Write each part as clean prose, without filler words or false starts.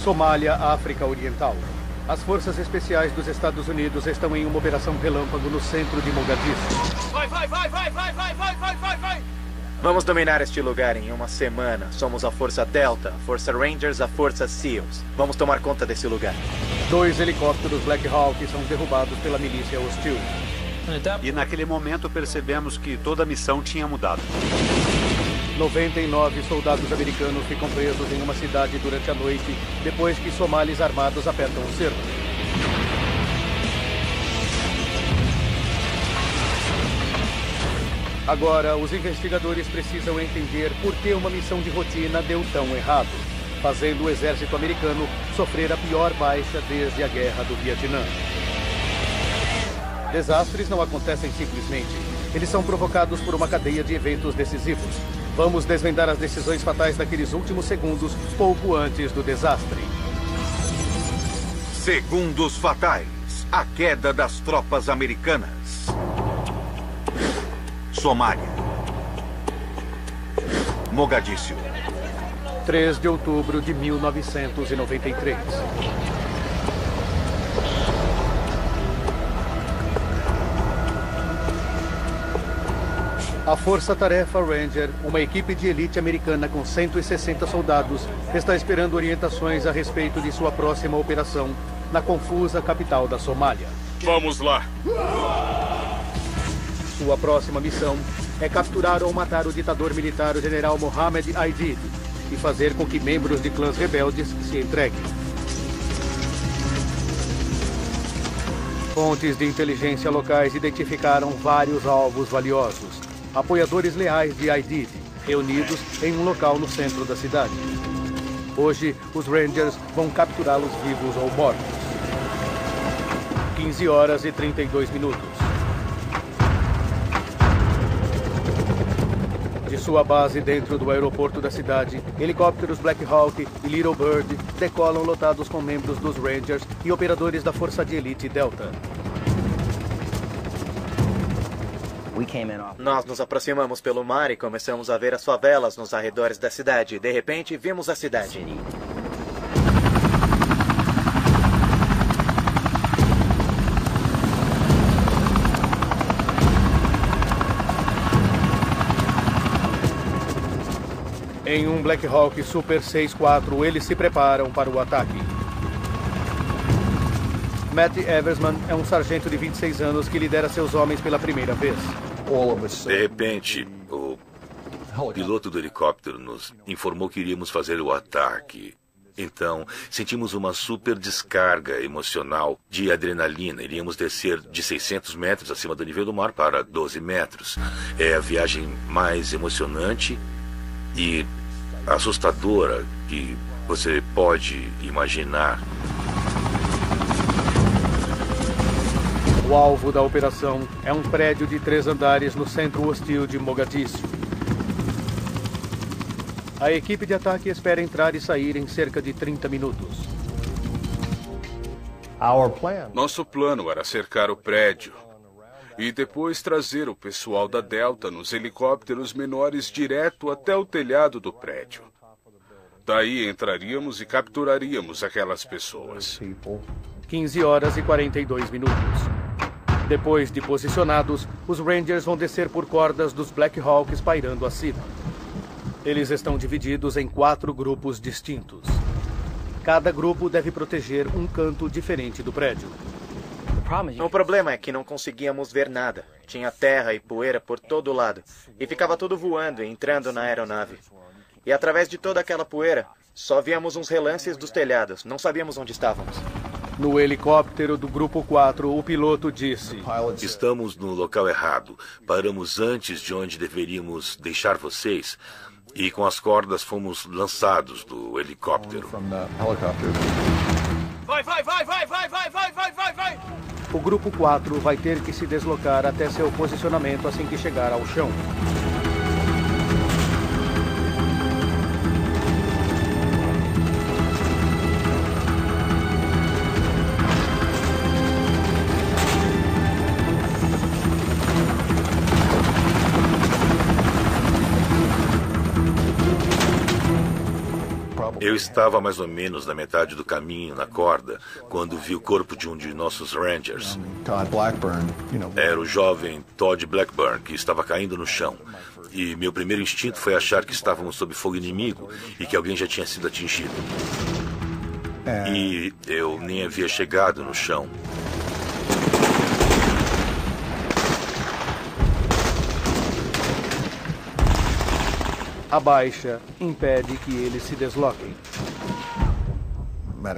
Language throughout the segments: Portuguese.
Somália, África Oriental. As forças especiais dos Estados Unidos estão em uma operação relâmpago no centro de Mogadiscio. Vai! Vamos dominar este lugar em uma semana. Somos a Força Delta, a Força Rangers, a Força SEALs. Vamos tomar conta desse lugar. 2 helicópteros Black Hawk são derrubados pela milícia hostil. E naquele momento percebemos que toda a missão tinha mudado. 99 soldados americanos ficam presos em uma cidade durante a noite, depois que somalis armados apertam o cerco. Agora, os investigadores precisam entender por que uma missão de rotina deu tão errado, fazendo o exército americano sofrer a pior baixa desde a Guerra do Vietnã. Desastres não acontecem simplesmente. Eles são provocados por uma cadeia de eventos decisivos. Vamos desvendar as decisões fatais daqueles últimos segundos, pouco antes do desastre. Segundos fatais. A queda das tropas americanas. Somália. Mogadíscio. 3 de outubro de 1993. A Força Tarefa Ranger, uma equipe de elite americana com 160 soldados, está esperando orientações a respeito de sua próxima operação na confusa capital da Somália. Vamos lá! Sua próxima missão é capturar ou matar o ditador militar general Mohamed Aidid e fazer com que membros de clãs rebeldes se entreguem. Fontes de inteligência locais identificaram vários alvos valiosos. Apoiadores leais de Aidid, reunidos em um local no centro da cidade. Hoje, os Rangers vão capturá-los vivos ou mortos. 15 horas e 32 minutos. De sua base dentro do aeroporto da cidade, helicópteros Black Hawk e Little Bird decolam lotados com membros dos Rangers e operadores da Força de Elite Delta. Nós nos aproximamos pelo mar e começamos a ver as favelas nos arredores da cidade. De repente, vimos a cidade. Em um Black Hawk Super 6-4, eles se preparam para o ataque. Matt Eversman é um sargento de 26 anos que lidera seus homens pela primeira vez. De repente, o piloto do helicóptero nos informou que iríamos fazer o ataque. Então, sentimos uma super descarga emocional de adrenalina. Iríamos descer de 600 metros acima do nível do mar para 12 metros. É a viagem mais emocionante e assustadora que você pode imaginar. O alvo da operação é um prédio de 3 andares no centro hostil de Mogadíscio. A equipe de ataque espera entrar e sair em cerca de 30 minutos. Nosso plano era cercar o prédio e depois trazer o pessoal da Delta nos helicópteros menores direto até o telhado do prédio. Daí entraríamos e capturaríamos aquelas pessoas. 15 horas e 42 minutos. Depois de posicionados, os Rangers vão descer por cordas dos Black Hawks pairando acima. Eles estão divididos em 4 grupos distintos. Cada grupo deve proteger um canto diferente do prédio. O problema é que não conseguíamos ver nada. Tinha terra e poeira por todo lado. E ficava tudo voando e entrando na aeronave. E através de toda aquela poeira, só víamos uns relances dos telhados. Não sabíamos onde estávamos. No helicóptero do Grupo 4, o piloto disse: Estamos no local errado. Paramos antes de onde deveríamos deixar vocês e com as cordas fomos lançados do helicóptero. Vai! O Grupo 4 vai ter que se deslocar até seu posicionamento assim que chegar ao chão. Eu estava mais ou menos na metade do caminho, na corda, quando vi o corpo de um de nossos Rangers. Era o jovem Todd Blackburn, que estava caindo no chão. E meu primeiro instinto foi achar que estávamos sob fogo inimigo e que alguém já tinha sido atingido. E eu nem havia chegado no chão. A baixa impede que eles se desloquem.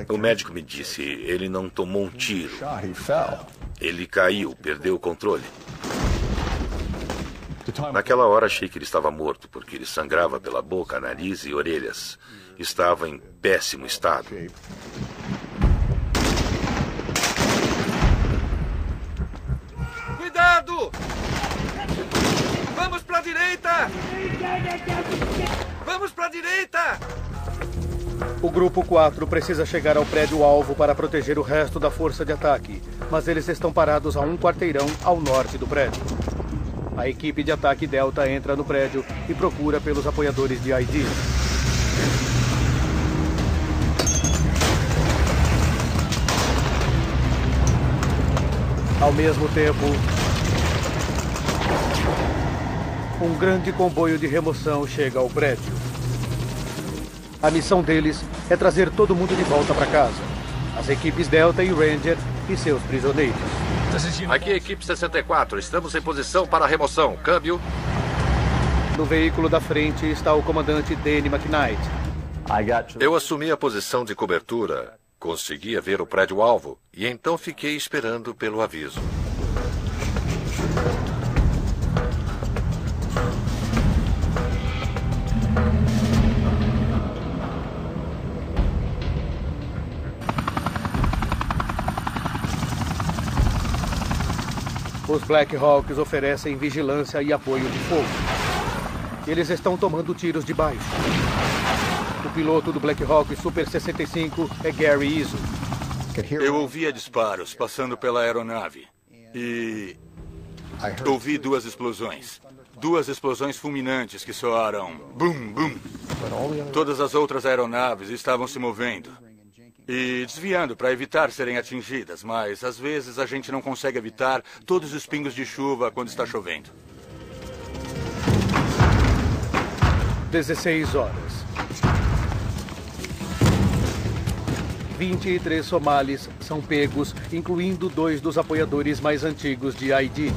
O médico me disse, ele não tomou um tiro. Ele caiu, perdeu o controle. Naquela hora achei que ele estava morto, porque ele sangrava pela boca, nariz e orelhas. Estava em péssimo estado. Cuidado! Vamos para a direita! Vamos para a direita! O grupo 4 precisa chegar ao prédio-alvo para proteger o resto da força de ataque, mas eles estão parados a um quarteirão ao norte do prédio. A equipe de ataque Delta entra no prédio e procura pelos apoiadores de ID. Ao mesmo tempo, um grande comboio de remoção chega ao prédio. A missão deles é trazer todo mundo de volta para casa. As equipes Delta e Ranger e seus prisioneiros. Aqui é a equipe 64. Estamos em posição para a remoção. Câmbio. No veículo da frente está o comandante Danny McKnight. Eu assumi a posição de cobertura. Conseguia ver o prédio-alvo e então fiquei esperando pelo aviso. Os Black Hawks oferecem vigilância e apoio de fogo. Eles estão tomando tiros de baixo. O piloto do Black Hawk Super 65 é Gary Izzo. Eu ouvia disparos passando pela aeronave e ouvi duas explosões. Duas explosões fulminantes que soaram bum, bum. Todas as outras aeronaves estavam se movendo e desviando para evitar serem atingidas, mas às vezes a gente não consegue evitar todos os pingos de chuva quando está chovendo. 16 horas. 23 somalis são pegos, incluindo 2 dos apoiadores mais antigos de ID.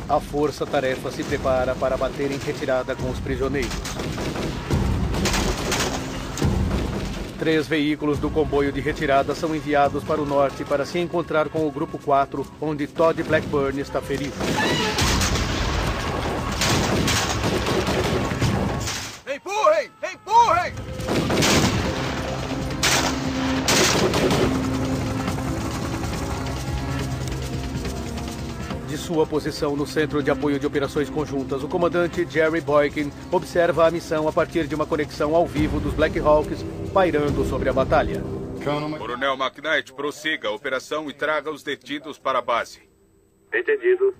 A força-tarefa se prepara para bater em retirada com os prisioneiros. 3 veículos do comboio de retirada são enviados para o norte para se encontrar com o grupo 4, onde Todd Blackburn está ferido. Empurrem! Empurrem! De sua posição no Centro de Apoio de Operações Conjuntas, o comandante Jerry Boykin observa a missão a partir de uma conexão ao vivo dos Black Hawks pairando sobre a batalha. Coronel McKnight, prossiga a operação e traga os detidos para a base. Entendido.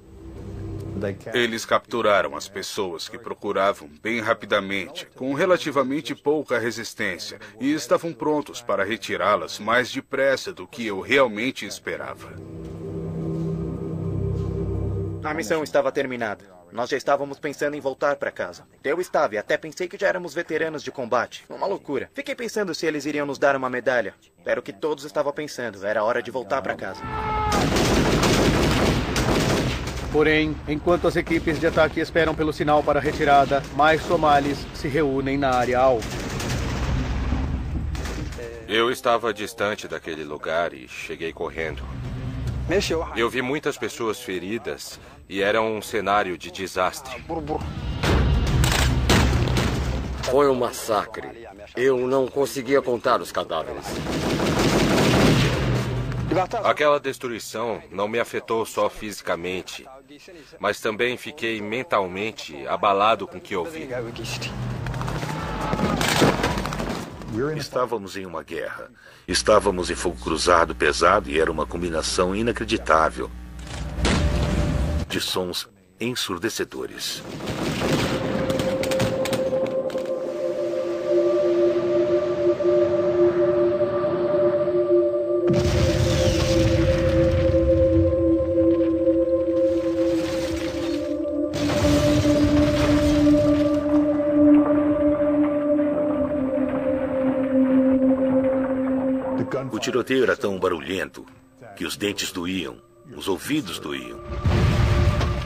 Eles capturaram as pessoas que procuravam bem rapidamente, com relativamente pouca resistência, e estavam prontos para retirá-las mais depressa do que eu realmente esperava. A missão estava terminada. Nós já estávamos pensando em voltar para casa. Eu estava e até pensei que já éramos veteranos de combate. Uma loucura. Fiquei pensando se eles iriam nos dar uma medalha. Era o que todos estavam pensando. Era hora de voltar para casa. Porém, enquanto as equipes de ataque esperam pelo sinal para a retirada, mais somalis se reúnem na área alvo. Eu estava distante daquele lugar e cheguei correndo. Eu vi muitas pessoas feridas e era um cenário de desastre. Foi um massacre. Eu não conseguia contar os cadáveres. Aquela destruição não me afetou só fisicamente, mas também fiquei mentalmente abalado com o que ouvi. Estávamos em uma guerra. Estávamos em fogo cruzado pesado e era uma combinação inacreditável de sons ensurdecedores. O tiroteio era tão barulhento que os dentes doíam, os ouvidos doíam,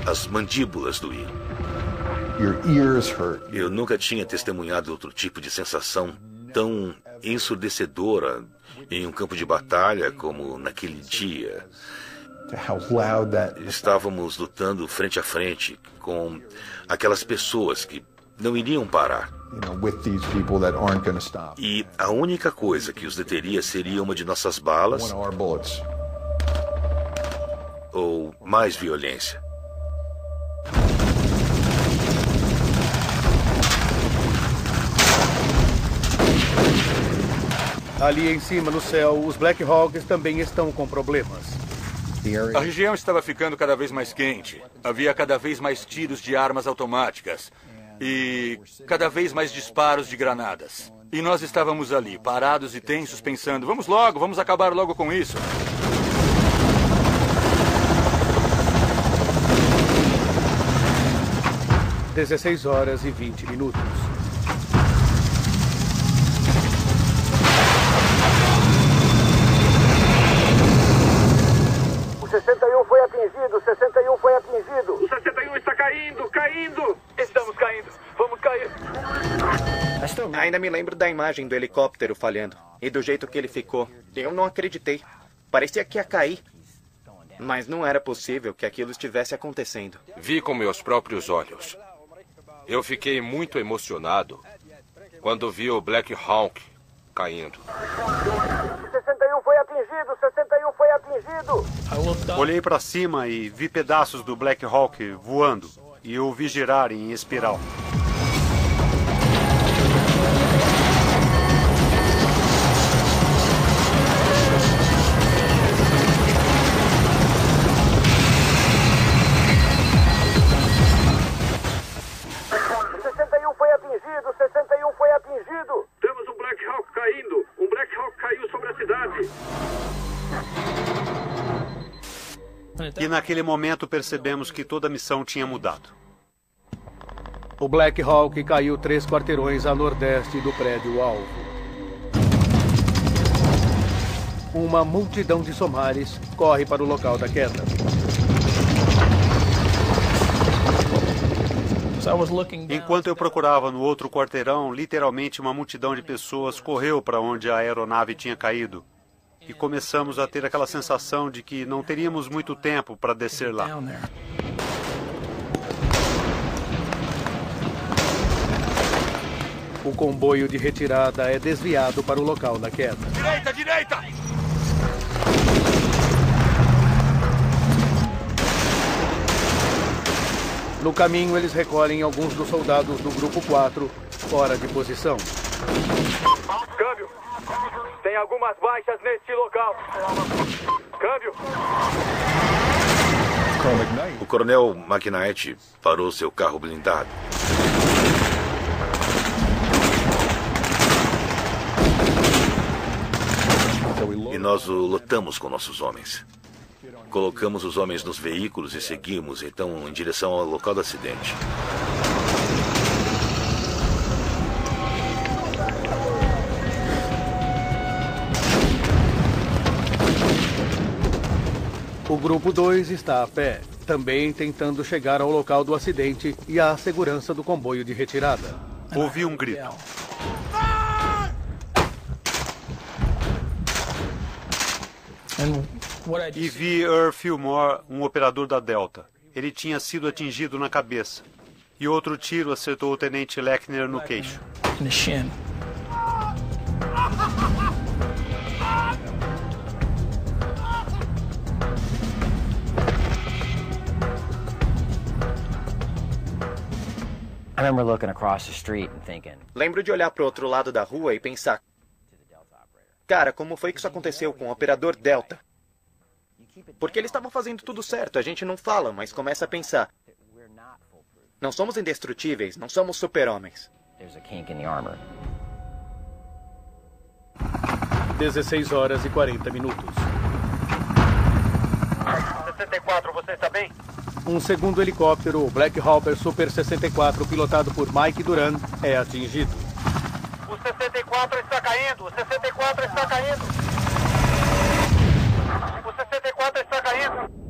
as mandíbulas doíam. Eu nunca tinha testemunhado outro tipo de sensação tão ensurdecedora em um campo de batalha como naquele dia. Estávamos lutando frente a frente com aquelas pessoas que não iriam parar. E a única coisa que os deteria seria uma de nossas balas ou mais violência. Ali em cima no céu, os Black Hawks também estão com problemas. A região estava ficando cada vez mais quente. Havia cada vez mais tiros de armas automáticas. E cada vez mais disparos de granadas. E nós estávamos ali, parados e tensos, pensando, vamos acabar logo com isso. Às 16h20. O 61 foi atingido, o 61 foi atingido. O 61 está caindo, caindo. Estamos caindo, vamos cair. Ainda me lembro da imagem do helicóptero falhando e do jeito que ele ficou. Eu não acreditei. Parecia que ia cair. Mas não era possível que aquilo estivesse acontecendo. Vi com meus próprios olhos. Eu fiquei muito emocionado quando vi o Black Hawk caindo. 61 foi atingido, 61 foi atingido. Olhei para cima e vi pedaços do Black Hawk voando e o vi girar em espiral. Temos um Black Hawk caindo. Um Black Hawk caiu sobre a cidade. E naquele momento percebemos que toda a missão tinha mudado. O Black Hawk caiu 3 quarteirões a nordeste do prédio-alvo. Uma multidão de somares corre para o local da queda. Enquanto eu procurava no outro quarteirão, literalmente uma multidão de pessoas correu para onde a aeronave tinha caído. E começamos a ter aquela sensação de que não teríamos muito tempo para descer lá. O comboio de retirada é desviado para o local da queda. Direita, direita! No caminho, eles recolhem alguns dos soldados do Grupo 4 fora de posição. Câmbio! Tem algumas baixas neste local. Câmbio! O coronel McKnight parou seu carro blindado. E nós o lotamos com nossos homens. Colocamos os homens nos veículos e seguimos, então, em direção ao local do acidente. O Grupo 2 está a pé, também tentando chegar ao local do acidente e à segurança do comboio de retirada. Ouvi um grito. E vi Earl Fillmore, um operador da Delta. Ele tinha sido atingido na cabeça. E outro tiro acertou o tenente Lechner no queixo. Lembro de olhar para o outro lado da rua e pensar: cara, como foi que isso aconteceu com o operador Delta? Porque eles estavam fazendo tudo certo, a gente não fala, mas começa a pensar: Não somos indestrutíveis, não somos super-homens. 16 horas e 40 minutos. 64, você está bem? Um segundo helicóptero, o Black Hawk Super 64, pilotado por Mike Duran, é atingido. O 64 está caindo, o 64 está caindo. O 64 está caindo.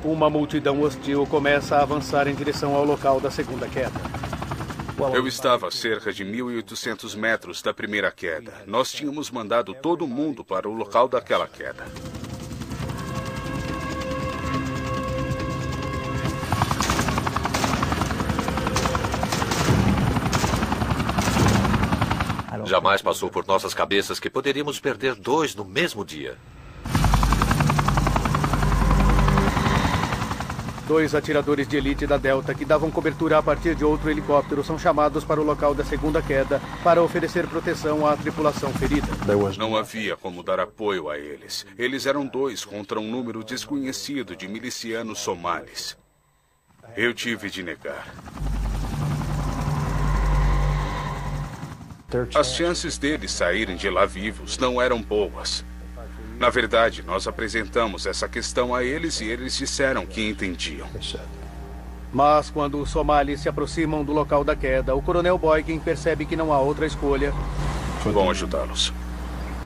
Uma multidão hostil começa a avançar em direção ao local da segunda queda. Eu estava a cerca de 1.800 metros da primeira queda. Nós tínhamos mandado todo mundo para o local daquela queda. Jamais passou por nossas cabeças que poderíamos perder 2 no mesmo dia. 2 atiradores de elite da Delta que davam cobertura a partir de outro helicóptero são chamados para o local da segunda queda para oferecer proteção à tripulação ferida. Não havia como dar apoio a eles. Eles eram 2 contra um número desconhecido de milicianos somalis. Eu tive de negar. As chances deles saírem de lá vivos não eram boas. Na verdade, nós apresentamos essa questão a eles e eles disseram que entendiam. Mas quando os somalis se aproximam do local da queda, o coronel Boykin percebe que não há outra escolha. Vão ajudá-los.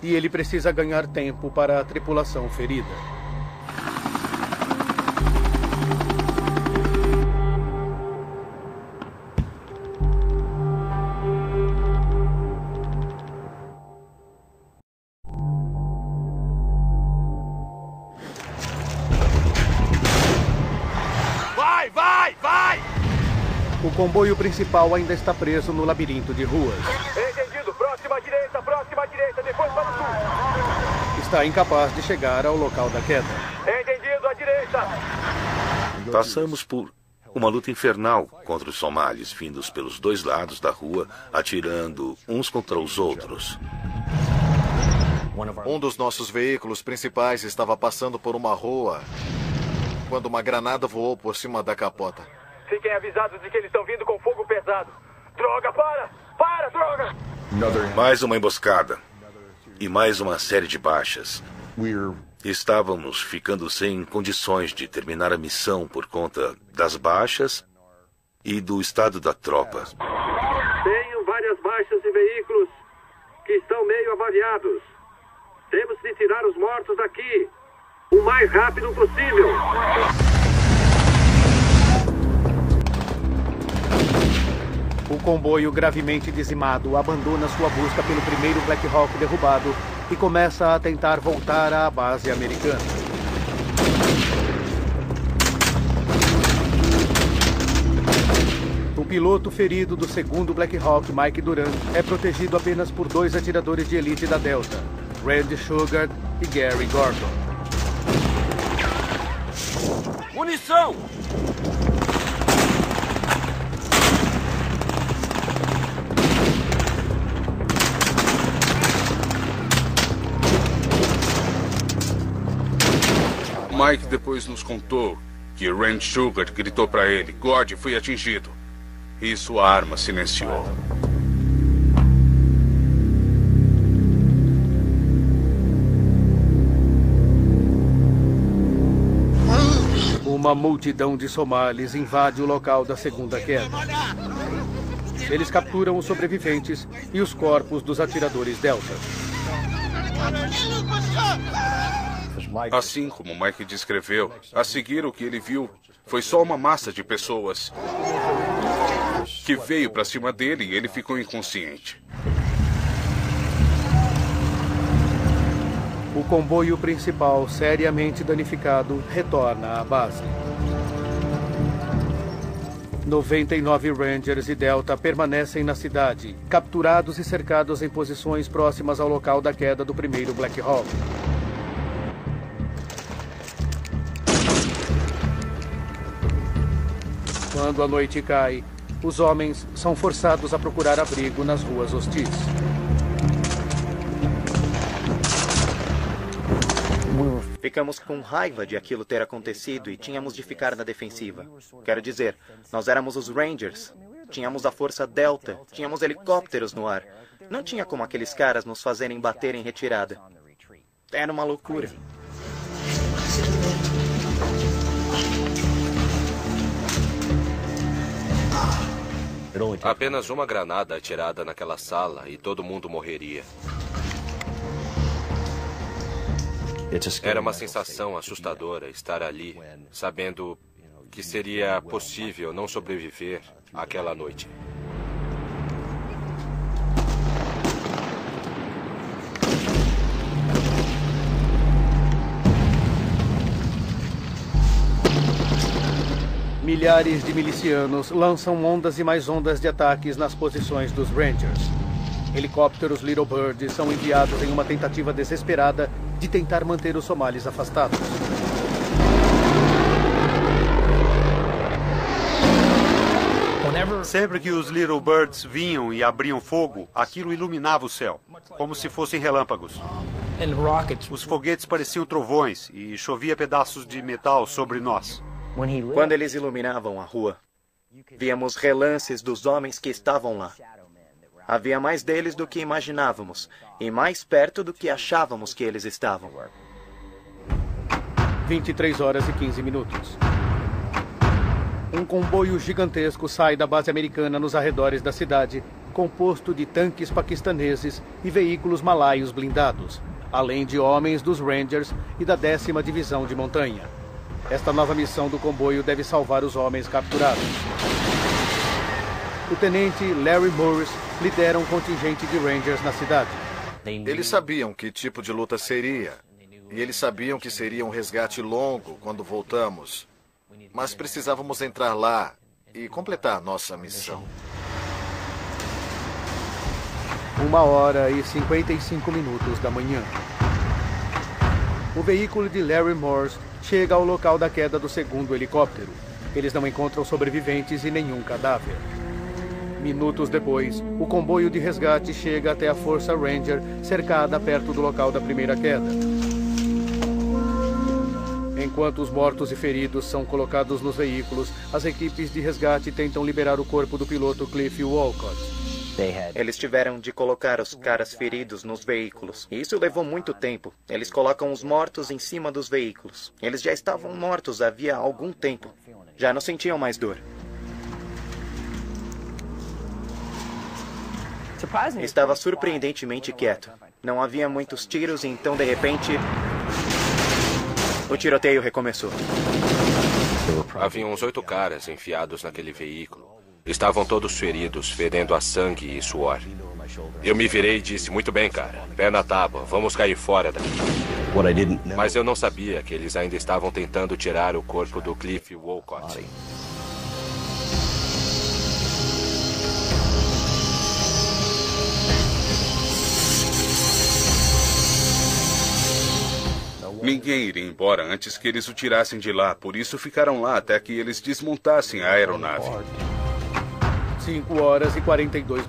E ele precisa ganhar tempo para a tripulação ferida. O comboio principal ainda está preso no labirinto de ruas. Entendido, próxima direita, depois para o sul. Está incapaz de chegar ao local da queda. Entendido, à direita. Passamos por uma luta infernal contra os somalis, vindos pelos 2 lados da rua, atirando uns contra os outros. Um dos nossos veículos principais estava passando por uma rua quando uma granada voou por cima da capota. Fiquem avisados de que eles estão vindo com fogo pesado. Droga, para, droga! Mais uma emboscada. E mais uma série de baixas. Estávamos ficando sem condições de terminar a missão por conta das baixas e do estado da tropa. Tenho várias baixas de veículos que estão meio avariados. Temos de tirar os mortos daqui o mais rápido possível. O comboio gravemente dizimado abandona sua busca pelo primeiro Black Hawk derrubado e começa a tentar voltar à base americana. O piloto ferido do segundo Black Hawk, Mike Duran, é protegido apenas por 2 atiradores de elite da Delta, Randy Sugar e Gary Gordon. Munição! Mike depois nos contou que Randy Sugar gritou para ele: "God, fui atingido." E sua arma silenciou. Uma multidão de somalis invade o local da segunda queda. Eles capturam os sobreviventes e os corpos dos atiradores Delta. Assim como Mike descreveu, a seguir o que ele viu foi só uma massa de pessoas que veio para cima dele e ele ficou inconsciente. O comboio principal, seriamente danificado, retorna à base. 99 Rangers e Delta permanecem na cidade, capturados e cercados em posições próximas ao local da queda do primeiro Black Hawk. Quando a noite cai, os homens são forçados a procurar abrigo nas ruas hostis. Ficamos com raiva de aquilo ter acontecido e tínhamos de ficar na defensiva. Quero dizer, nós éramos os Rangers. Tínhamos a Força Delta, tínhamos helicópteros no ar. Não tinha como aqueles caras nos fazerem bater em retirada. Era uma loucura. Apenas uma granada atirada naquela sala e todo mundo morreria. Era uma sensação assustadora estar ali, sabendo que seria possível não sobreviver àquela noite. Milhares de milicianos lançam ondas e mais ondas de ataques nas posições dos Rangers. Helicópteros Little Bird são enviados em uma tentativa desesperada de tentar manter os somalis afastados. Sempre que os Little Birds vinham e abriam fogo, aquilo iluminava o céu, como se fossem relâmpagos. Os foguetes pareciam trovões e chovia pedaços de metal sobre nós. Quando eles iluminavam a rua, víamos relances dos homens que estavam lá. Havia mais deles do que imaginávamos, e mais perto do que achávamos que eles estavam. 23 horas e 15 minutos. Um comboio gigantesco sai da base americana nos arredores da cidade, composto de tanques paquistaneses e veículos malaios blindados, além de homens dos Rangers e da 10ª Divisão de Montanha. Esta nova missão do comboio deve salvar os homens capturados. O tenente Larry Morris lidera um contingente de Rangers na cidade. Eles sabiam que tipo de luta seria. E eles sabiam que seria um resgate longo quando voltamos. Mas precisávamos entrar lá e completar nossa missão. 1h55 da manhã. O veículo de Larry Morris chega ao local da queda do segundo helicóptero. Eles não encontram sobreviventes e nenhum cadáver. Minutos depois, o comboio de resgate chega até a Força Ranger, cercada perto do local da primeira queda. Enquanto os mortos e feridos são colocados nos veículos, as equipes de resgate tentam liberar o corpo do piloto Cliff Walcott. Eles tiveram de colocar os caras feridos nos veículos. E isso levou muito tempo. Eles colocam os mortos em cima dos veículos. Eles já estavam mortos havia algum tempo. Já não sentiam mais dor. Estava surpreendentemente quieto. Não havia muitos tiros e então, de repente, o tiroteio recomeçou. Havia uns 8 caras enfiados naquele veículo. Estavam todos feridos, fedendo a sangue e suor. Eu me virei e disse, muito bem, cara, pé na tábua, vamos cair fora daqui. Mas eu não sabia que eles ainda estavam tentando tirar o corpo do Cliff Walcott. Ninguém iria embora antes que eles o tirassem de lá, por isso ficaram lá até que eles desmontassem a aeronave. 5h42.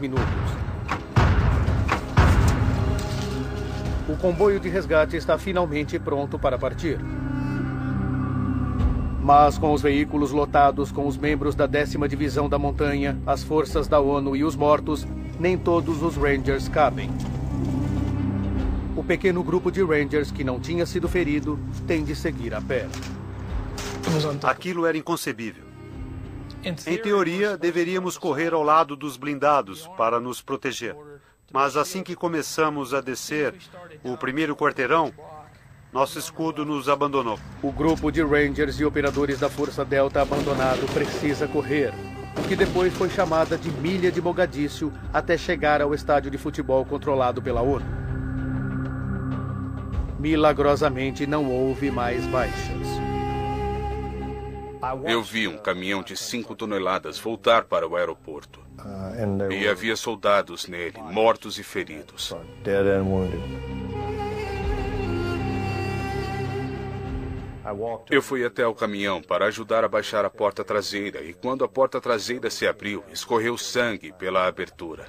O comboio de resgate está finalmente pronto para partir. Mas com os veículos lotados com os membros da 10ª Divisão da Montanha, as forças da ONU e os mortos, nem todos os Rangers cabem. O pequeno grupo de Rangers que não tinha sido ferido tem de seguir a pé. Aquilo era inconcebível. Em teoria, deveríamos correr ao lado dos blindados para nos proteger. Mas assim que começamos a descer o primeiro quarteirão, nosso escudo nos abandonou. O grupo de Rangers e operadores da Força Delta abandonado precisa correr, o que depois foi chamada de Milha de Mogadíscio até chegar ao estádio de futebol controlado pela ONU. Milagrosamente não houve mais baixas. Eu vi um caminhão de 5 toneladas voltar para o aeroporto. E havia soldados nele, mortos e feridos. Eu fui até o caminhão para ajudar a baixar a porta traseira e quando a porta traseira se abriu, escorreu sangue pela abertura.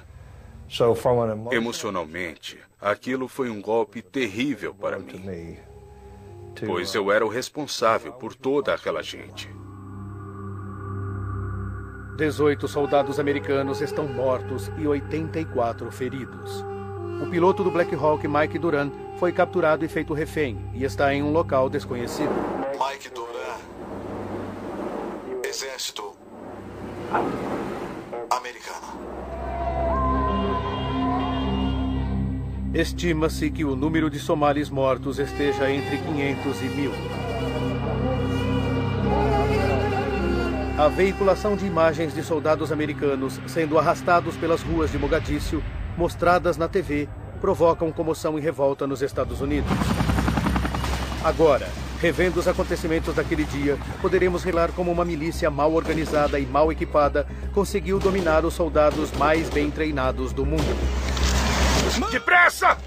Emocionalmente, aquilo foi um golpe terrível para mim. pois eu era o responsável por toda aquela gente. 18 soldados americanos estão mortos e 84 feridos. O piloto do Black Hawk, Mike Duran, foi capturado e feito refém e está em um local desconhecido. Mike Duran, Exército Americano. Estima-se que o número de somalis mortos esteja entre 500 e 1000. A veiculação de imagens de soldados americanos sendo arrastados pelas ruas de Mogadíscio, mostradas na TV, provocam comoção e revolta nos Estados Unidos. Agora, revendo os acontecimentos daquele dia, poderemos relar como uma milícia mal organizada e mal equipada conseguiu dominar os soldados mais bem treinados do mundo. Depressa!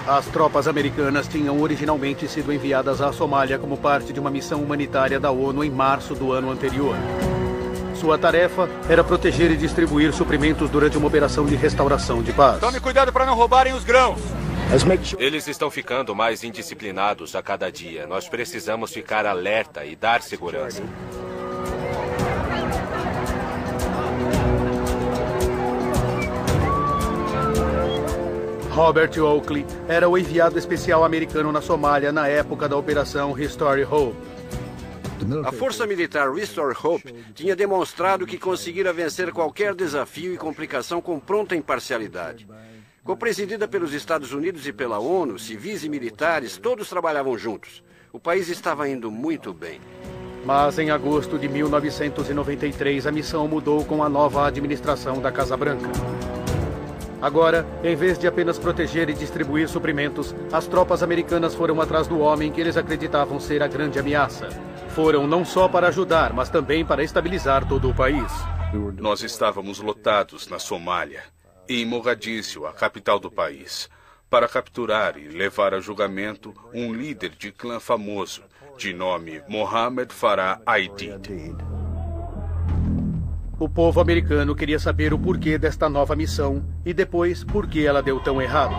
As tropas americanas tinham originalmente sido enviadas à Somália como parte de uma missão humanitária da ONU em março do ano anterior. Sua tarefa era proteger e distribuir suprimentos durante uma operação de restauração de paz. Tome cuidado para não roubarem os grãos. Eles estão ficando mais indisciplinados a cada dia. Nós precisamos ficar alerta e dar segurança. Robert Oakley era o enviado especial americano na Somália na época da Operação Restore Hope. A Força Militar Restore Hope tinha demonstrado que conseguira vencer qualquer desafio e complicação com pronta imparcialidade. Co-presidida pelos Estados Unidos e pela ONU, civis e militares, todos trabalhavam juntos. O país estava indo muito bem. Mas em agosto de 1993, a missão mudou com a nova administração da Casa Branca. Agora, em vez de apenas proteger e distribuir suprimentos, as tropas americanas foram atrás do homem que eles acreditavam ser a grande ameaça. Foram não só para ajudar, mas também para estabilizar todo o país. Nós estávamos lotados na Somália, em Mogadíscio, a capital do país, para capturar e levar a julgamento um líder de clã famoso, de nome Mohammed Farah Aidid. O povo americano queria saber o porquê desta nova missão e depois por que ela deu tão errado.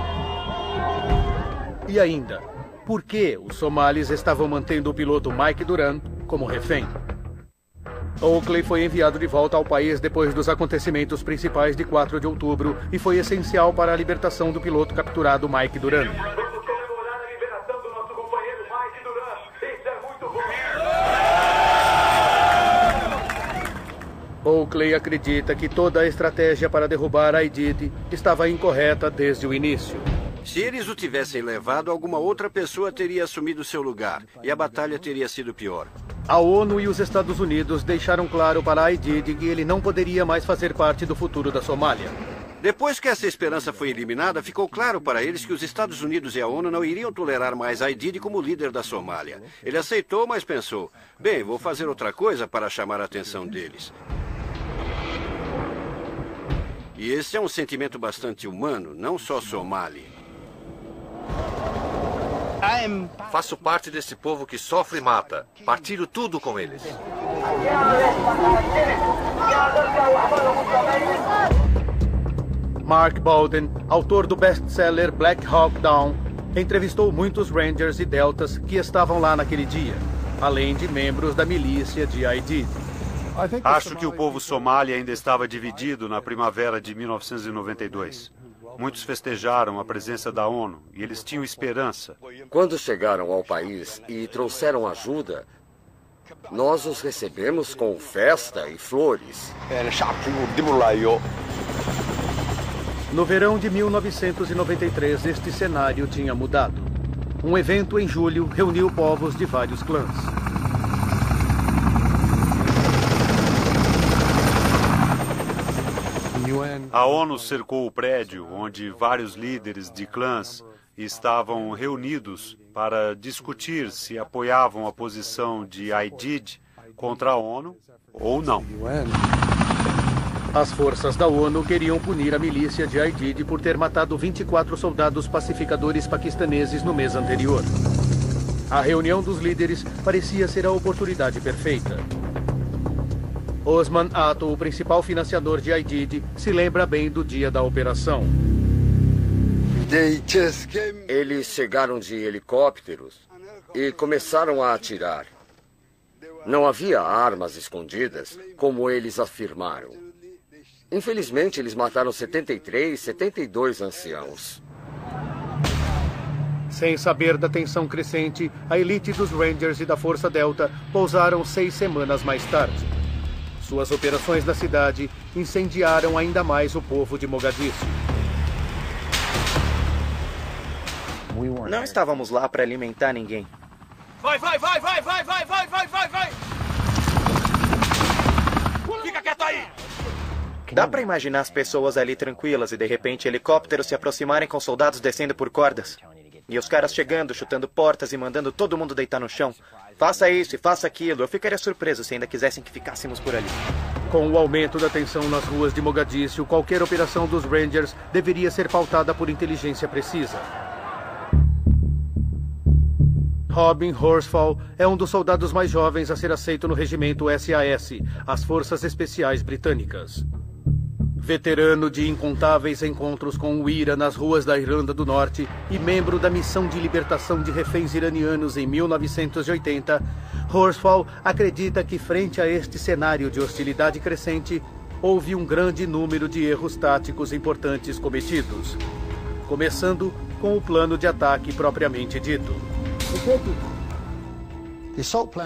E ainda, por que os somalis estavam mantendo o piloto Mike Duran como refém? Oakley foi enviado de volta ao país depois dos acontecimentos principais de 4 de outubro e foi essencial para a libertação do piloto capturado Mike Duran. Oakley acredita que toda a estratégia para derrubar Aidid estava incorreta desde o início. Se eles o tivessem levado, alguma outra pessoa teria assumido seu lugar e a batalha teria sido pior. A ONU e os Estados Unidos deixaram claro para Aidid que ele não poderia mais fazer parte do futuro da Somália. Depois que essa esperança foi eliminada, ficou claro para eles que os Estados Unidos e a ONU não iriam tolerar mais Aidid como líder da Somália. Ele aceitou, mas pensou, bem, vou fazer outra coisa para chamar a atenção deles. E esse é um sentimento bastante humano, não só somali. Faço parte desse povo que sofre e mata. Partilho tudo com eles. Mark Bowden, autor do best-seller Black Hawk Down, entrevistou muitos Rangers e Deltas que estavam lá naquele dia, além de membros da milícia de Aidid. Acho que o povo somali ainda estava dividido na primavera de 1992. Muitos festejaram a presença da ONU e eles tinham esperança. Quando chegaram ao país e trouxeram ajuda, nós os recebemos com festa e flores. No verão de 1993, este cenário tinha mudado. Um evento em julho reuniu povos de vários clãs. A ONU cercou o prédio onde vários líderes de clãs estavam reunidos para discutir se apoiavam a posição de Aidid contra a ONU ou não. As forças da ONU queriam punir a milícia de Aidid por ter matado 24 soldados pacificadores paquistaneses no mês anterior. A reunião dos líderes parecia ser a oportunidade perfeita. Osman Ato, o principal financiador de Aidid, se lembra bem do dia da operação. Eles chegaram de helicópteros e começaram a atirar. Não havia armas escondidas, como eles afirmaram. Infelizmente, eles mataram 73, 72 anciãos. Sem saber da tensão crescente, a elite dos Rangers e da Força Delta pousaram 6 semanas mais tarde. Suas operações na cidade incendiaram ainda mais o povo de Mogadiscio. Não estávamos lá para alimentar ninguém. Vai! Fica quieto aí! Dá para imaginar as pessoas ali tranquilas e de repente helicópteros se aproximarem com soldados descendo por cordas? E os caras chegando, chutando portas e mandando todo mundo deitar no chão. Faça isso e faça aquilo. Eu ficaria surpreso se ainda quisessem que ficássemos por ali. Com o aumento da tensão nas ruas de Mogadiscio, qualquer operação dos Rangers deveria ser pautada por inteligência precisa. Robin Horsfall é um dos soldados mais jovens a ser aceito no regimento SAS, as Forças Especiais Britânicas. Veterano de incontáveis encontros com o IRA nas ruas da Irlanda do Norte e membro da missão de libertação de reféns iranianos em 1980, Horsfall acredita que, frente a este cenário de hostilidade crescente, houve um grande número de erros táticos importantes cometidos, começando com o plano de ataque propriamente dito.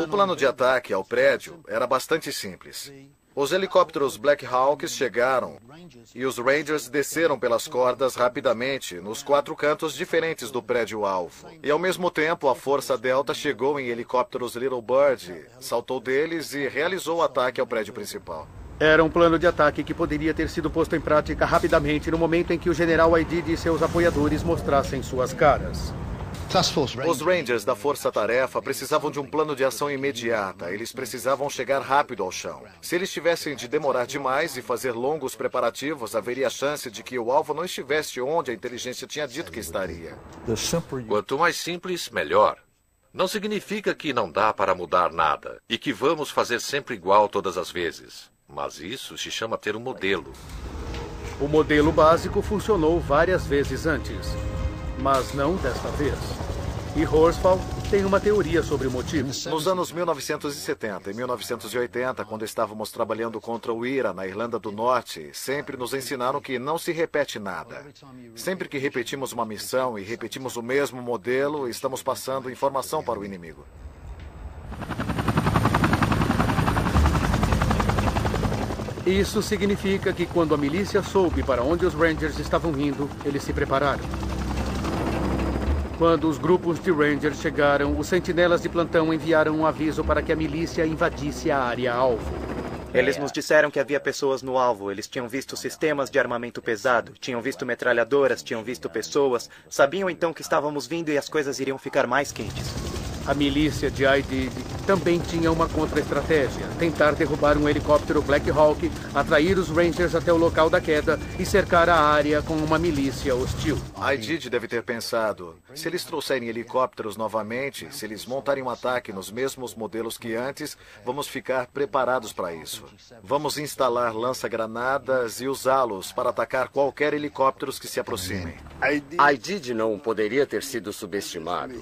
O plano de ataque ao prédio era bastante simples. Os helicópteros Black Hawks chegaram e os Rangers desceram pelas cordas rapidamente nos 4 cantos diferentes do prédio-alvo. E ao mesmo tempo, a Força Delta chegou em helicópteros Little Bird, saltou deles e realizou o ataque ao prédio principal. Era um plano de ataque que poderia ter sido posto em prática rapidamente no momento em que o General Aidid e seus apoiadores mostrassem suas caras. Os Rangers da Força Tarefa precisavam de um plano de ação imediata. Eles precisavam chegar rápido ao chão. Se eles tivessem de demorar demais e fazer longos preparativos, haveria chance de que o alvo não estivesse onde a inteligência tinha dito que estaria. Quanto mais simples, melhor. Não significa que não dá para mudar nada e que vamos fazer sempre igual todas as vezes. Mas isso se chama ter um modelo. O modelo básico funcionou várias vezes antes, mas não desta vez. E Horsfall tem uma teoria sobre o motivo. Nos anos 1970 e 1980, quando estávamos trabalhando contra o IRA na Irlanda do Norte, sempre nos ensinaram que não se repete nada. Sempre que repetimos uma missão e repetimos o mesmo modelo, estamos passando informação para o inimigo. Isso significa que quando a milícia soube para onde os Rangers estavam indo, eles se prepararam. Quando os grupos de Rangers chegaram, os sentinelas de plantão enviaram um aviso para que a milícia invadisse a área-alvo. Eles nos disseram que havia pessoas no alvo. Eles tinham visto sistemas de armamento pesado, tinham visto metralhadoras, tinham visto pessoas. Sabiam então que estávamos vindo e as coisas iriam ficar mais quentes. A milícia de Aidid também tinha uma contra-estratégia: tentar derrubar um helicóptero Black Hawk, atrair os Rangers até o local da queda e cercar a área com uma milícia hostil. Aidid deve ter pensado, se eles trouxerem helicópteros novamente, se eles montarem um ataque nos mesmos modelos que antes, vamos ficar preparados para isso. Vamos instalar lança-granadas e usá-los para atacar qualquer helicóptero que se aproximem. Aidid não poderia ter sido subestimado.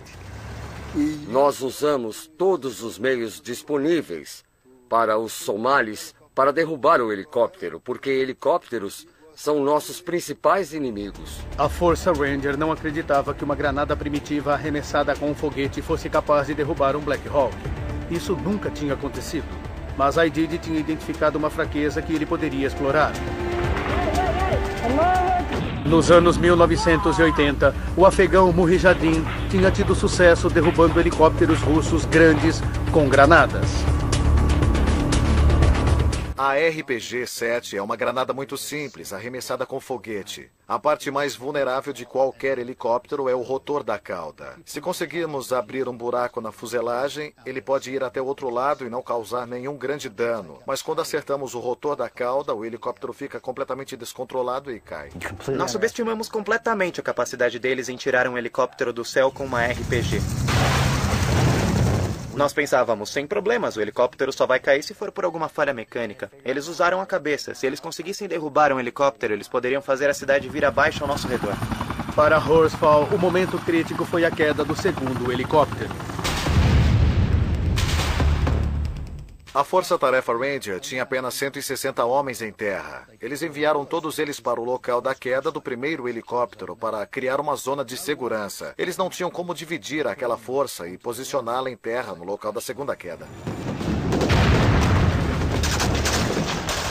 Nós usamos todos os meios disponíveis para os somalis para derrubar o helicóptero, porque helicópteros são nossos principais inimigos. A Força Ranger não acreditava que uma granada primitiva arremessada com um foguete fosse capaz de derrubar um Black Hawk. Isso nunca tinha acontecido. Mas Aidid tinha identificado uma fraqueza que ele poderia explorar. Nos anos 1980, o afegão Mujahideen tinha tido sucesso derrubando helicópteros russos grandes com granadas. A RPG-7 é uma granada muito simples, arremessada com foguete. A parte mais vulnerável de qualquer helicóptero é o rotor da cauda. Se conseguirmos abrir um buraco na fuselagem, ele pode ir até o outro lado e não causar nenhum grande dano. Mas quando acertamos o rotor da cauda, o helicóptero fica completamente descontrolado e cai. Nós subestimamos completamente a capacidade deles em tirar um helicóptero do céu com uma RPG. Nós pensávamos, sem problemas, o helicóptero só vai cair se for por alguma falha mecânica. Eles usaram a cabeça. Se eles conseguissem derrubar um helicóptero, eles poderiam fazer a cidade vir abaixo ao nosso redor. Para Horsfall, o momento crítico foi a queda do segundo helicóptero. A Força-Tarefa Ranger tinha apenas 160 homens em terra. Eles enviaram todos eles para o local da queda do primeiro helicóptero para criar uma zona de segurança. Eles não tinham como dividir aquela força e posicioná-la em terra no local da segunda queda.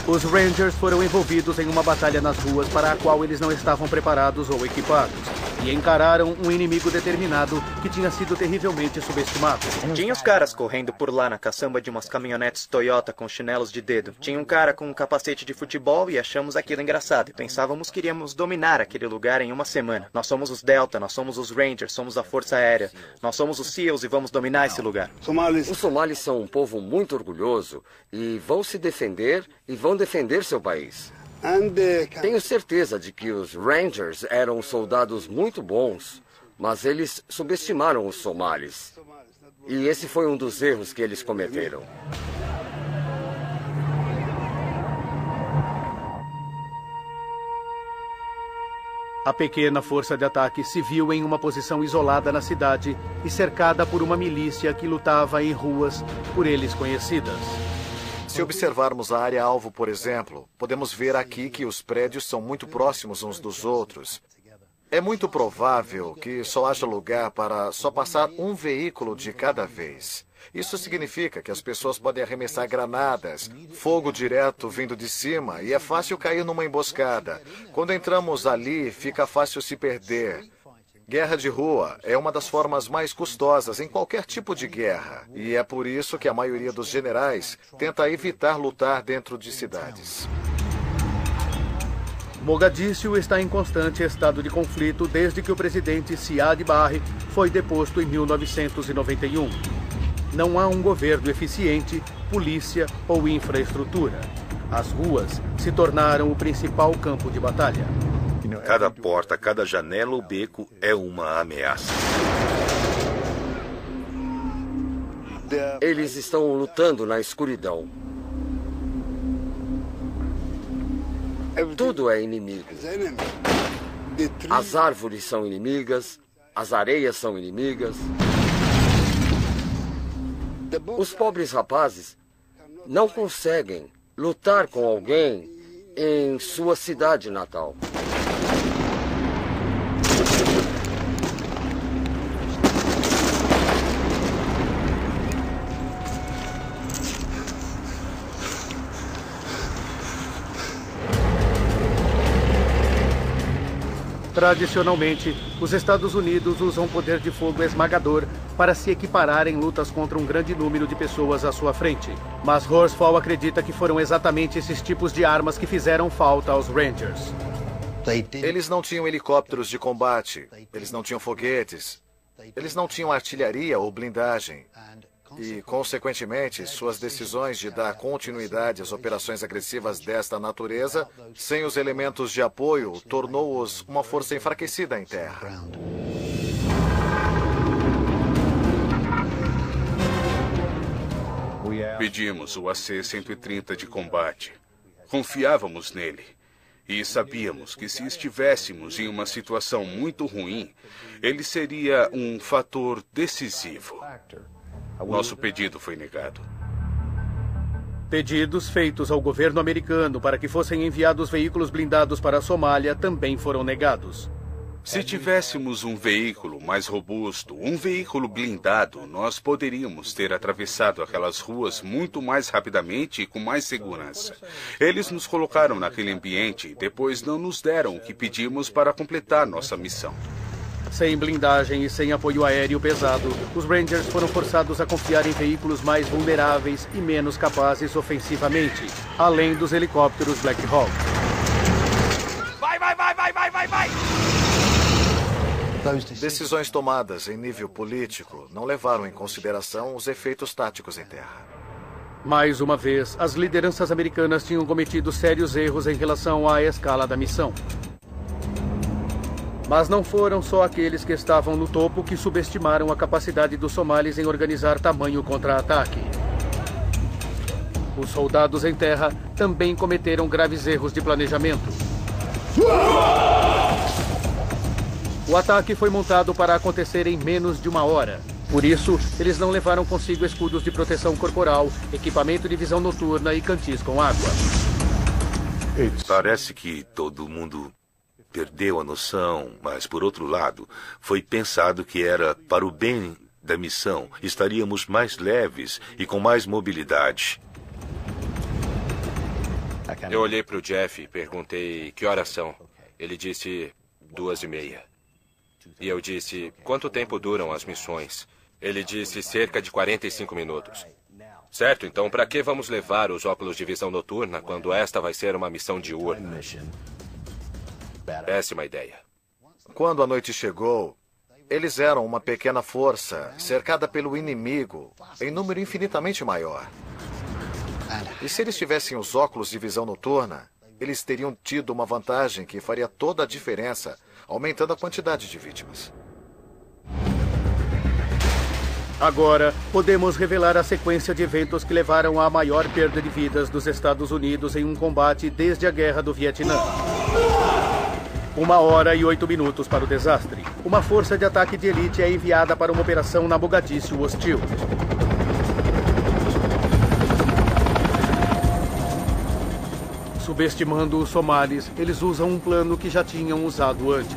Os Rangers foram envolvidos em uma batalha nas ruas para a qual eles não estavam preparados ou equipados. E encararam um inimigo determinado que tinha sido terrivelmente subestimado. Tinha os caras correndo por lá na caçamba de umas caminhonetes Toyota com chinelos de dedo. Tinha um cara com um capacete de futebol e achamos aquilo engraçado. E pensávamos que iríamos dominar aquele lugar em uma semana. Nós somos os Delta, nós somos os Rangers, somos a Força Aérea. Nós somos os SEALs e vamos dominar esse lugar. Os somalis são um povo muito orgulhoso e vão se defender e vão defender seu país. Tenho certeza de que os Rangers eram soldados muito bons, mas eles subestimaram os somalis. E esse foi um dos erros que eles cometeram. A pequena força de ataque se viu em uma posição isolada na cidade e cercada por uma milícia que lutava em ruas por eles conhecidas. Se observarmos a área-alvo, por exemplo, podemos ver aqui que os prédios são muito próximos uns dos outros. É muito provável que só haja lugar para só passar um veículo de cada vez. Isso significa que as pessoas podem arremessar granadas, fogo direto vindo de cima, e é fácil cair numa emboscada. Quando entramos ali, fica fácil se perder. Guerra de rua é uma das formas mais custosas em qualquer tipo de guerra. E é por isso que a maioria dos generais tenta evitar lutar dentro de cidades. Mogadíscio está em constante estado de conflito desde que o presidente Siad Barre foi deposto em 1991. Não há um governo eficiente, polícia ou infraestrutura. As ruas se tornaram o principal campo de batalha. Cada porta, cada janela ou beco é uma ameaça. Eles estão lutando na escuridão. Tudo é inimigo. As árvores são inimigas, as areias são inimigas. Os pobres rapazes não conseguem lutar com alguém em sua cidade natal. Tradicionalmente, os Estados Unidos usam poder de fogo esmagador para se equiparar em lutas contra um grande número de pessoas à sua frente. Mas Horsfall acredita que foram exatamente esses tipos de armas que fizeram falta aos Rangers. Eles não tinham helicópteros de combate, eles não tinham foguetes, eles não tinham artilharia ou blindagem. E, consequentemente, suas decisões de dar continuidade às operações agressivas desta natureza, sem os elementos de apoio, tornou-os uma força enfraquecida em terra. Pedimos o AC-130 de combate. Confiávamos nele. E sabíamos que se estivéssemos em uma situação muito ruim, ele seria um fator decisivo. Nosso pedido foi negado. Pedidos feitos ao governo americano para que fossem enviados veículos blindados para a Somália também foram negados. Se tivéssemos um veículo mais robusto, um veículo blindado, nós poderíamos ter atravessado aquelas ruas muito mais rapidamente e com mais segurança. Eles nos colocaram naquele ambiente e depois não nos deram o que pedimos para completar nossa missão. Sem blindagem e sem apoio aéreo pesado, os Rangers foram forçados a confiar em veículos mais vulneráveis e menos capazes ofensivamente, além dos helicópteros Black Hawk. Vai, vai, vai, vai, vai, vai, vai! Decisões tomadas em nível político não levaram em consideração os efeitos táticos em terra. Mais uma vez, as lideranças americanas tinham cometido sérios erros em relação à escala da missão. Mas não foram só aqueles que estavam no topo que subestimaram a capacidade dos somalis em organizar tamanho contra-ataque. Os soldados em terra também cometeram graves erros de planejamento. O ataque foi montado para acontecer em menos de 1 hora. Por isso, eles não levaram consigo escudos de proteção corporal, equipamento de visão noturna e cantis com água. Parece que todo mundo perdeu a noção, mas, por outro lado, foi pensado que era para o bem da missão. Estaríamos mais leves e com mais mobilidade. Eu olhei para o Jeff e perguntei que horas são. Ele disse 2:30. E eu disse, quanto tempo duram as missões? Ele disse cerca de 45 minutos. Certo, então para que vamos levar os óculos de visão noturna quando esta vai ser uma missão diurna? Péssima ideia. Quando a noite chegou, eles eram uma pequena força, cercada pelo inimigo, em número infinitamente maior. E se eles tivessem os óculos de visão noturna, eles teriam tido uma vantagem que faria toda a diferença, aumentando a quantidade de vítimas. Agora, podemos revelar a sequência de eventos que levaram à maior perda de vidas dos Estados Unidos em um combate desde a Guerra do Vietnã. 1 hora e 8 minutos para o desastre. Uma força de ataque de elite é enviada para uma operação na Mogadíscio hostil. Subestimando os somalis, eles usam um plano que já tinham usado antes.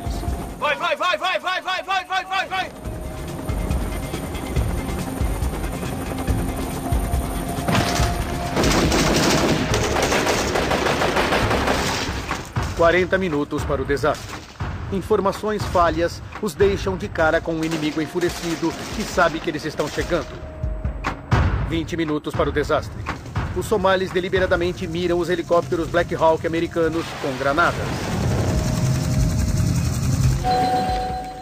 Vai, vai, vai, vai, vai, vai, vai, vai, vai, vai! ...40 minutos para o desastre. Informações falhas os deixam de cara com um inimigo enfurecido que sabe que eles estão chegando. 20 minutos para o desastre. Os somalis deliberadamente miram os helicópteros Black Hawk americanos com granadas.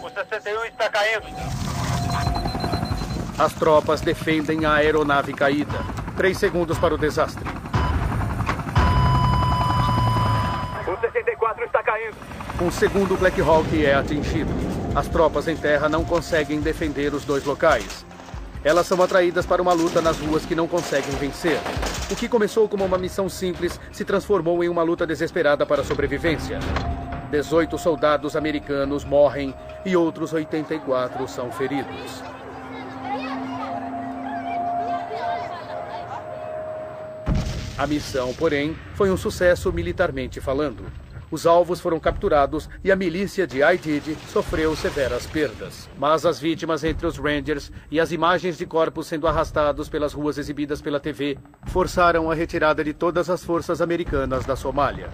O 61 está caindo. As tropas defendem a aeronave caída. 3 segundos para o desastre. O 64 está caindo. Um segundo Black Hawk é atingido. As tropas em terra não conseguem defender os 2 locais. Elas são atraídas para uma luta nas ruas que não conseguem vencer. O que começou como uma missão simples se transformou em uma luta desesperada para a sobrevivência. 18 soldados americanos morrem e outros 84 são feridos. A missão, porém, foi um sucesso militarmente falando. Os alvos foram capturados e a milícia de Aidid sofreu severas perdas. Mas as vítimas entre os Rangers e as imagens de corpos sendo arrastados pelas ruas exibidas pela TV forçaram a retirada de todas as forças americanas da Somália.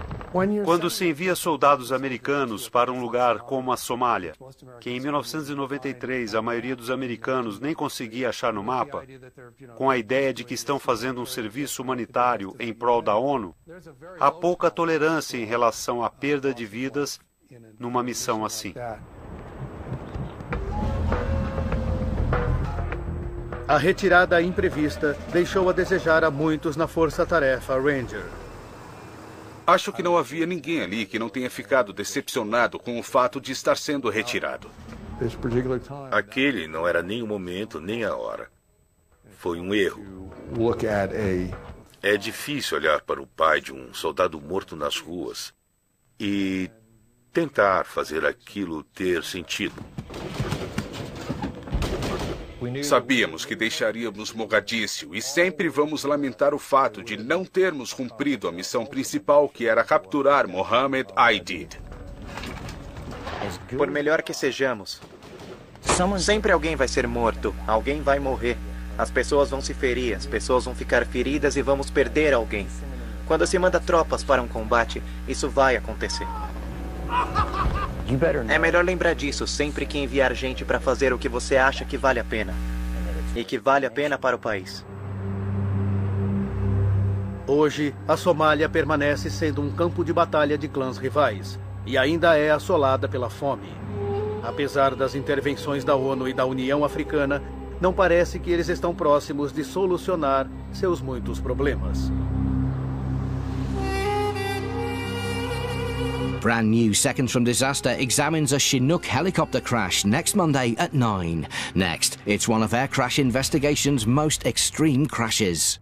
Quando se envia soldados americanos para um lugar como a Somália, que em 1993 a maioria dos americanos nem conseguia achar no mapa, com a ideia de que estão fazendo um serviço humanitário em prol da ONU, há pouca tolerância em relação à perda de vidas numa missão assim. A retirada imprevista deixou a desejar a muitos na força-tarefa Ranger. Acho que não havia ninguém ali que não tenha ficado decepcionado com o fato de estar sendo retirado. Aquele não era nem o momento, nem a hora. Foi um erro. É difícil olhar para o pai de um soldado morto nas ruas e tentar fazer aquilo ter sentido. Sabíamos que deixaríamos Mogadíscio e sempre vamos lamentar o fato de não termos cumprido a missão principal, que era capturar Mohammed Aidid. Por melhor que sejamos, sempre alguém vai ser morto, alguém vai morrer. As pessoas vão se ferir, as pessoas vão ficar feridas e vamos perder alguém. Quando se manda tropas para um combate, isso vai acontecer. É melhor lembrar disso sempre que enviar gente para fazer o que você acha que vale a pena. E que vale a pena para o país. Hoje, a Somália permanece sendo um campo de batalha de clãs rivais. E ainda é assolada pela fome. Apesar das intervenções da ONU e da União Africana, não parece que eles estão próximos de solucionar seus muitos problemas. Brand new Seconds from Disaster examines a Chinook helicopter crash next Monday at 9. Next, it's one of Air Crash Investigation's most extreme crashes.